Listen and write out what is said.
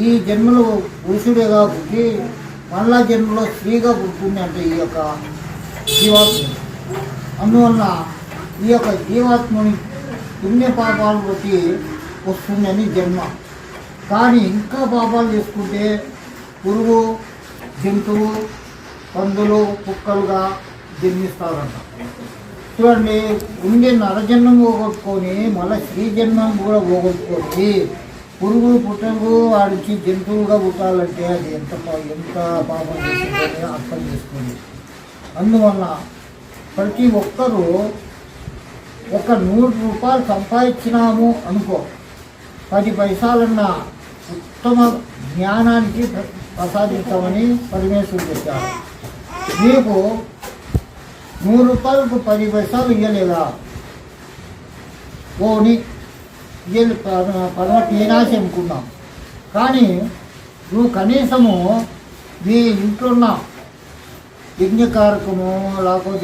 ఈ జన్మలో పురుషుడిగా పుట్టి మళ్ళా జన్మలో స్త్రీగా పుట్టింది అంటే ఈ యొక్క జీవాత్మ. అందువలన ఈ యొక్క జీవాత్మని పుణ్య పాపాలు బట్టి వస్తుందని జన్మ. కానీ ఇంకా పాపాలు చేసుకుంటే పురుగు, జంతువు, పందులు, కుక్కలుగా జన్మిస్తారంట. చూడండి, ఉండే నరజన్మం పోగొట్టుకొని మళ్ళీ స్త్రీ జన్మం కూడా పోగొట్టుకొని పురుగులు పుట్టకు వాడికి జంతువులుగా పుట్టాలంటే అది ఎంత పాపం చేసుకుంటే అర్థం చేసుకోండి. అందువల్ల ప్రతి ఒక్కరూ ఒక 100 రూపాయలు సంపాదించినాము అనుకో, 10 పైసలన్నా ఉత్తమ జ్ఞానానికి ప్రసాదిస్తామని పరమేశ్వరుడు చెప్పారు. నీకు 100 రూపాయలకు 10 పైసలు ఇవ్వలేదా, పోని పరమ టీనాశి అనుకున్నాం. కానీ నువ్వు కనీసము నీ ఇంట్లో ఉన్న యజ్ఞకారకము లేకపోతే